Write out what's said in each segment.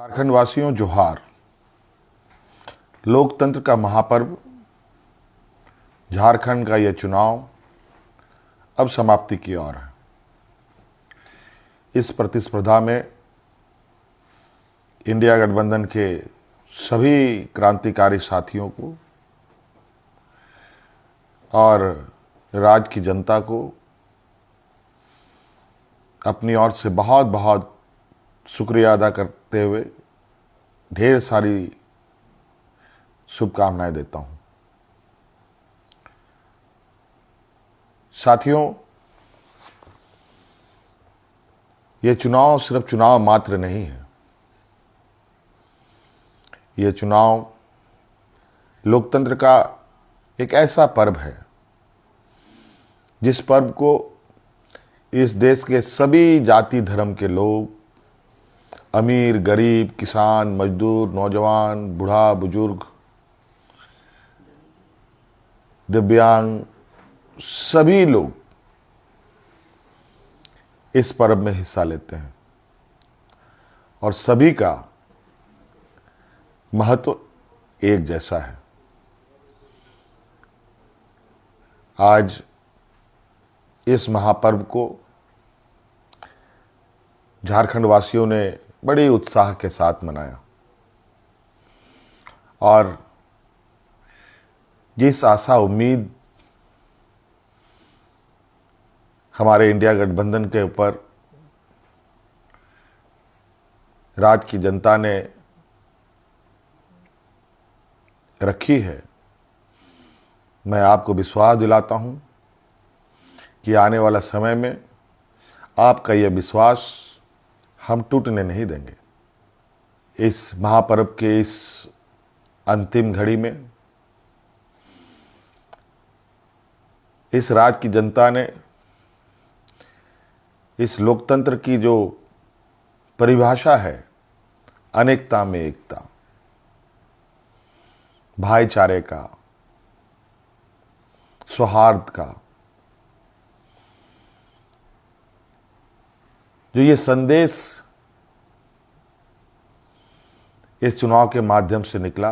झारखंड वासियों जोहार। लोकतंत्र का महापर्व झारखंड का यह चुनाव अब समाप्ति की ओर है। इस प्रतिस्पर्धा में इंडिया गठबंधन के सभी क्रांतिकारी साथियों को और राज्य की जनता को अपनी ओर से बहुत बहुत शुक्रिया अदा करते हुए ढेर सारी शुभकामनाएं देता हूं। साथियों, ये चुनाव सिर्फ चुनाव मात्र नहीं है। ये चुनाव लोकतंत्र का एक ऐसा पर्व है जिस पर्व को इस देश के सभी जाति धर्म के लोग, अमीर गरीब, किसान मजदूर, नौजवान, बूढ़ा बुजुर्ग, दिव्यांग, सभी लोग इस पर्व में हिस्सा लेते हैं और सभी का महत्व एक जैसा है। आज इस महापर्व को झारखंड वासियों ने बड़े उत्साह के साथ मनाया और जिस आशा उम्मीद हमारे इंडिया गठबंधन के ऊपर राज्य की जनता ने रखी है, मैं आपको विश्वास दिलाता हूं कि आने वाला समय में आपका यह विश्वास हम टूटने नहीं देंगे। इस महापर्व के इस अंतिम घड़ी में इस राज्य की जनता ने इस लोकतंत्र की जो परिभाषा है, अनेकता में एकता, भाईचारे का, सौहार्द का, जो ये संदेश इस चुनाव के माध्यम से निकला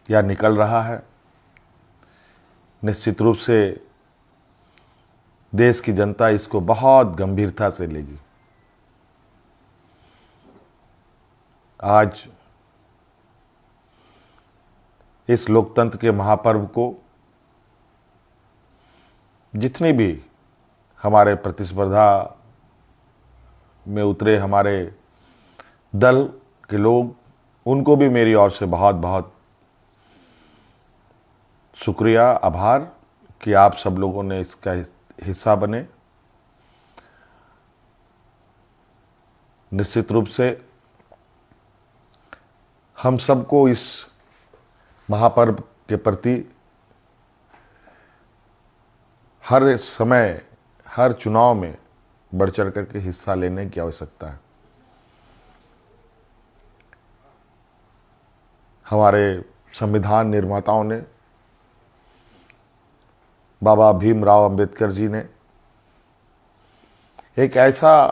या निकल रहा है, निश्चित रूप से देश की जनता इसको बहुत गंभीरता से लेगी। आज इस लोकतंत्र के महापर्व को जितनी भी हमारे प्रतिस्पर्धा में उतरे हमारे दल के लोग, उनको भी मेरी ओर से बहुत बहुत शुक्रिया, आभार कि आप सब लोगों ने इसका हिस्सा बने। निश्चित रूप से हम सबको इस महापर्व के प्रति हर समय, हर चुनाव में बढ़ चढ़ करके हिस्सा लेने की आवश्यकता है। हमारे संविधान निर्माताओं ने, बाबा भीमराव अंबेडकर जी ने एक ऐसा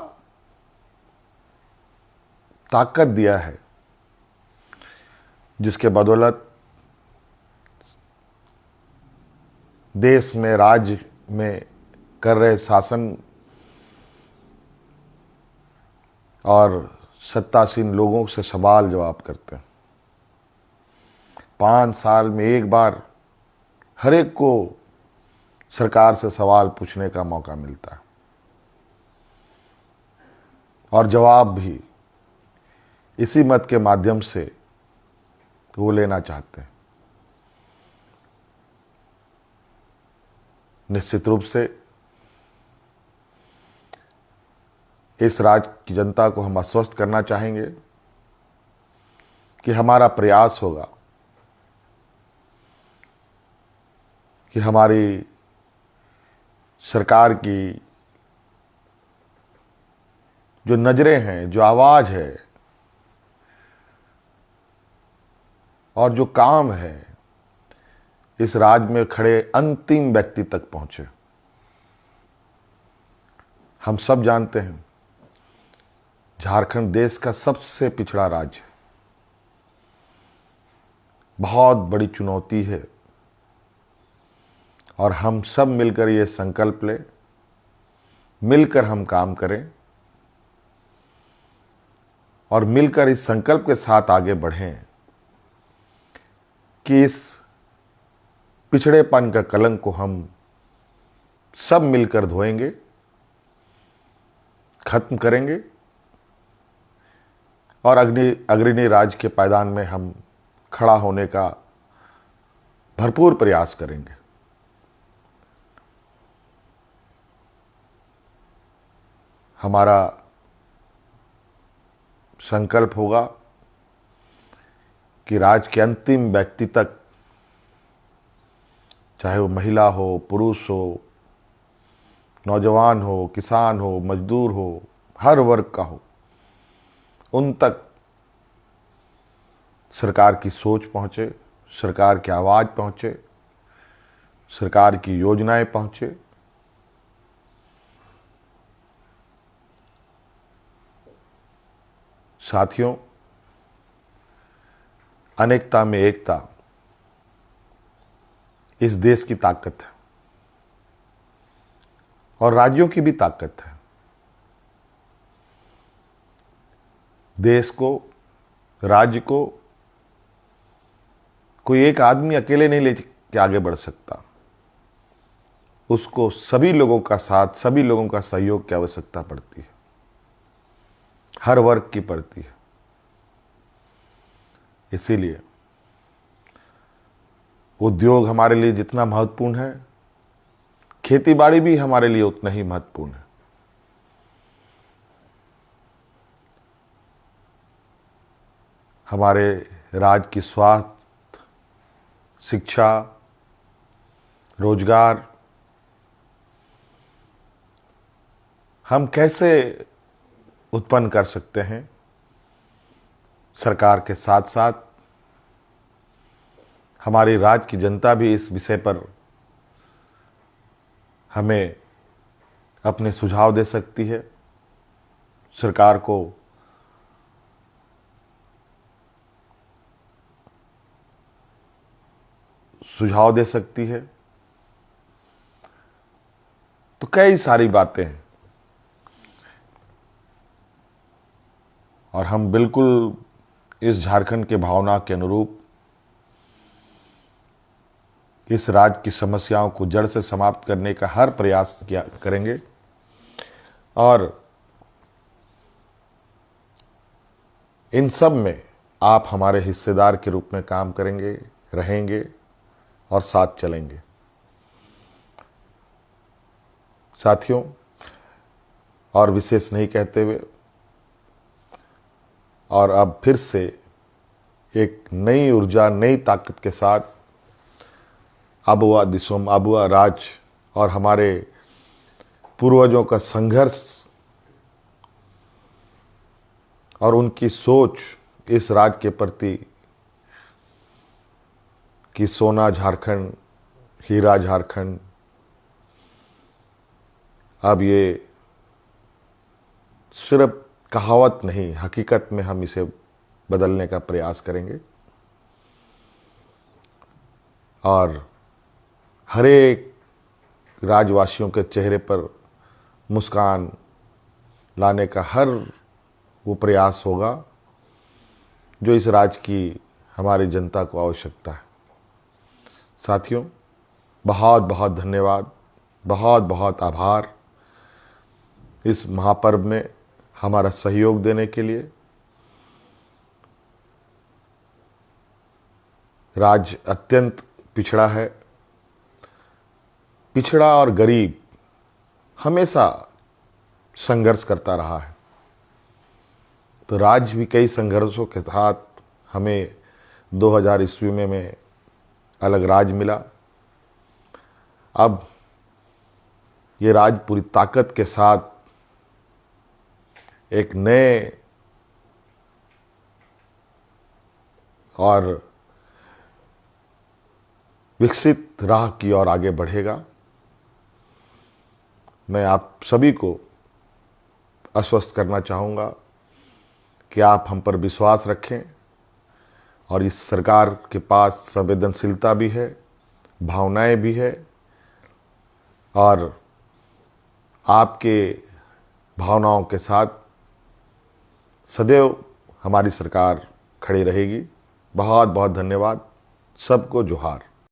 ताकत दिया है जिसके बदौलत देश में, राज्य में कर रहे शासन और सत्तासीन लोगों से सवाल जवाब करते हैं। 5 साल में एक बार हर एक को सरकार से सवाल पूछने का मौका मिलता है और जवाब भी इसी मत के माध्यम से वो लेना चाहते हैं। निश्चित रूप से इस राज्य की जनता को हम आश्वस्त करना चाहेंगे कि हमारा प्रयास होगा कि हमारी सरकार की जो नजरें हैं, जो आवाज है और जो काम है, इस राज्य में खड़े अंतिम व्यक्ति तक पहुंचे। हम सब जानते हैं झारखंड देश का सबसे पिछड़ा राज्य है। बहुत बड़ी चुनौती है और हम सब मिलकर ये संकल्प लें, मिलकर हम काम करें और मिलकर इस संकल्प के साथ आगे बढ़ें कि इस पिछड़ेपन का कलंक को हम सब मिलकर धोएंगे, खत्म करेंगे और अग्रणी राज्य के पायदान में हम खड़ा होने का भरपूर प्रयास करेंगे। हमारा संकल्प होगा कि राज्य के अंतिम व्यक्ति तक, चाहे वो महिला हो, पुरुष हो, नौजवान हो, किसान हो, मजदूर हो, हर वर्ग का हो, उन तक सरकार की सोच पहुंचे, सरकार की आवाज़ पहुंचे, सरकार की योजनाएं पहुंचे। साथियों, अनेकता में एकता इस देश की ताकत है और राज्यों की भी ताकत है। देश को, राज्य को कोई एक आदमी अकेले नहीं लेके आगे बढ़ सकता। उसको सभी लोगों का साथ, सभी लोगों का सहयोग की आवश्यकता पड़ती है, हर वर्ग की पड़ती है। इसीलिए उद्योग हमारे लिए जितना महत्वपूर्ण है, खेतीबाड़ी भी हमारे लिए उतना ही महत्वपूर्ण है। हमारे राज्य की स्वास्थ्य, शिक्षा, रोजगार हम कैसे उत्पन्न कर सकते हैं, सरकार के साथ साथ हमारी राज्य की जनता भी इस विषय पर हमें अपने सुझाव दे सकती है, सरकार को सुझाव दे सकती है। तो कई सारी बातें हैं और हम बिल्कुल इस झारखंड के भावना के अनुरूप इस राज्य की समस्याओं को जड़ से समाप्त करने का हर प्रयास करेंगे और इन सब में आप हमारे हिस्सेदार के रूप में काम करेंगे, रहेंगे और साथ चलेंगे। साथियों, और विशेष नहीं कहते हुए और अब फिर से एक नई ऊर्जा, नई ताकत के साथ आबुआ दिसोम, आबुआ राज और हमारे पूर्वजों का संघर्ष और उनकी सोच इस राज्य के प्रति कि सोना झारखंड, हीरा झारखंड, अब ये सिर्फ कहावत नहीं, हकीकत में हम इसे बदलने का प्रयास करेंगे और हर एक राज्यवासियों के चेहरे पर मुस्कान लाने का हर वो प्रयास होगा जो इस राज्य की हमारी जनता को आवश्यकता है। साथियों, बहुत बहुत धन्यवाद, बहुत बहुत आभार इस महापर्व में हमारा सहयोग देने के लिए। राज्य अत्यंत पिछड़ा है, पिछड़ा और गरीब हमेशा संघर्ष करता रहा है। तो राज्य भी कई संघर्षों के साथ हमें 2000 ईस्वी में अलग राज्य मिला। अब ये राज्य पूरी ताकत के साथ एक नए और विकसित राह की ओर आगे बढ़ेगा। मैं आप सभी को आश्वस्त करना चाहूँगा कि आप हम पर विश्वास रखें और इस सरकार के पास संवेदनशीलता भी है, भावनाएं भी है और आपके भावनाओं के साथ सदैव हमारी सरकार खड़ी रहेगी। बहुत बहुत धन्यवाद। सबको जोहार।